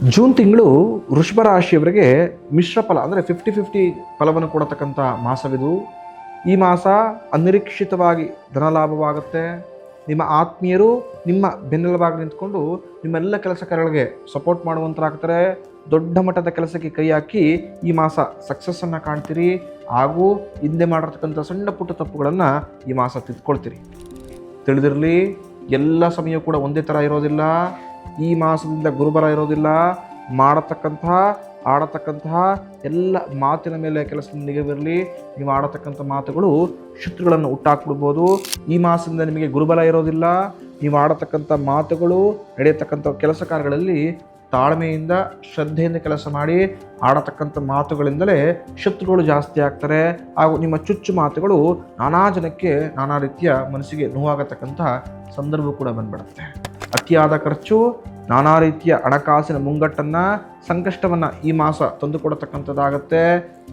June ತಿಂಗಳು ವೃಷಭ ರಾಶಿಯವರಿಗೆ ಮಿಶ್ರ ಫಲ ಅಂದರೆ 50-50 ಫಲವನ್ನು ಕೊಡತಕ್ಕಂಥ ಮಾಸವಿದು. ಈ ಮಾಸ ಅನಿರೀಕ್ಷಿತವಾಗಿ ಧನಲಾಭವಾಗುತ್ತೆ. ನಿಮ್ಮ ಆತ್ಮೀಯರು ನಿಮ್ಮ ಬೆನ್ನೆಲುಬಾಗಿ ನಿಂತ್ಕೊಂಡು ನಿಮ್ಮೆಲ್ಲ ಕೆಲಸ ಕಾರ್ಯಗಳಿಗೆ ಸಪೋರ್ಟ್ ಮಾಡುವಂತರಾಗ್ತಾರೆ. ದೊಡ್ಡ ಮಟ್ಟದ ಕೆಲಸಕ್ಕೆ ಕೈ ಹಾಕಿ ಈ ಮಾಸ ಸಕ್ಸಸ್ಸನ್ನು ಕಾಣ್ತೀರಿ. ಹಾಗೂ ಹಿಂದೆ ಮಾಡಿರ್ತಕ್ಕಂಥ ಸಣ್ಣ ಪುಟ್ಟ ತಪ್ಪುಗಳನ್ನು ಈ ಮಾಸ ತಿದ್ಕೊಳ್ತೀರಿ. ತಿಳಿದಿರಲಿ, ಎಲ್ಲ ಸಮಯ ಕೂಡ ಒಂದೇ ಥರ ಇರೋದಿಲ್ಲ. ಈ ಮಾಸದಿಂದ ಗುರುಬಲ ಇರೋದಿಲ್ಲ. ಆಡತಕ್ಕಂತಹ ಎಲ್ಲ ಮಾತಿನ ಮೇಲೆ ಕೆಲಸದಿಂದ ನಿಗವಿರಲಿ. ನೀವು ಆಡತಕ್ಕಂಥ ಮಾತುಗಳು ಶತ್ರುಗಳನ್ನು ಹುಟ್ಟಾಕ್ಬಿಡ್ಬೋದು. ಈ ಮಾಸದಿಂದ ನಿಮಗೆ ಗುರುಬಲ ಇರೋದಿಲ್ಲ. ನೀವು ಆಡತಕ್ಕಂಥ ಮಾತುಗಳು, ನಡೆಯತಕ್ಕಂಥ ಕೆಲಸ ಕಾರ್ಯಗಳಲ್ಲಿ ತಾಳ್ಮೆಯಿಂದ ಶ್ರದ್ಧೆಯಿಂದ ಕೆಲಸ ಮಾಡಿ. ಆಡತಕ್ಕಂಥ ಮಾತುಗಳಿಂದಲೇ ಶತ್ರುಗಳು ಜಾಸ್ತಿ ಆಗ್ತಾರೆ. ಹಾಗೂ ನಿಮ್ಮ ಚುಚ್ಚು ಮಾತುಗಳು ನಾನಾ ಜನಕ್ಕೆ ನಾನಾ ರೀತಿಯ ಮನಸ್ಸಿಗೆ ನೋವಾಗತಕ್ಕಂಥ ಸಂದರ್ಭ ಕೂಡ ಬಂದ್ಬಿಡುತ್ತೆ. ಅತಿಯಾದ ಖರ್ಚು, ನಾನಾ ರೀತಿಯ ಹಣಕಾಸಿನ ಮುಂಗಟ್ಟನ್ನು, ಸಂಕಷ್ಟವನ್ನು ಈ ಮಾಸ ತಂದುಕೊಡತಕ್ಕಂಥದ್ದಾಗತ್ತೆ.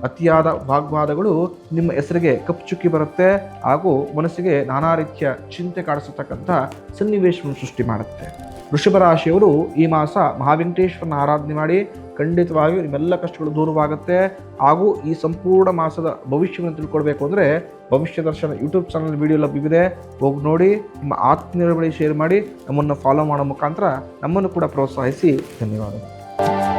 ಅತಿಯಾದ ವಾಗ್ವಾದಗಳು ನಿಮ್ಮ ಹೆಸರಿಗೆ ಕಪ್ಪುಚುಕ್ಕಿ ಬರುತ್ತೆ. ಹಾಗೂ ಮನಸ್ಸಿಗೆ ನಾನಾ ರೀತಿಯ ಚಿಂತೆ ಕಾಡಿಸತಕ್ಕಂಥ ಸನ್ನಿವೇಶವನ್ನು ಸೃಷ್ಟಿ ಮಾಡುತ್ತೆ. ವೃಷಭ ರಾಶಿಯವರು ಈ ಮಾಸ ಮಹಾವೆಂಕಟೇಶ್ವರನ ಆರಾಧನೆ ಮಾಡಿ ಖಂಡಿತವಾಗಿಯೂ ನಿಮ್ಮೆಲ್ಲ ಕಷ್ಟಗಳು ದೂರವಾಗುತ್ತೆ. ಹಾಗೂ ಈ ಸಂಪೂರ್ಣ ಮಾಸದ ಭವಿಷ್ಯವನ್ನು ತಿಳ್ಕೊಳ್ಬೇಕು ಅಂದರೆ ಭವಿಷ್ಯ ದರ್ಶನ ಯೂಟ್ಯೂಬ್ ಚಾನಲ್ ವಿಡಿಯೋ ಲಭ್ಯವಿದೆ. ಹೋಗಿ ನೋಡಿ, ನಿಮ್ಮ ಆತ್ಮೀಯರ ಬಳಿ ಶೇರ್ ಮಾಡಿ, ನಮ್ಮನ್ನು ಫಾಲೋ ಮಾಡೋ ಮುಖಾಂತರ ನಮ್ಮನ್ನು ಕೂಡ ಪ್ರೋತ್ಸಾಹಿಸಿ. ಧನ್ಯವಾದಗಳು.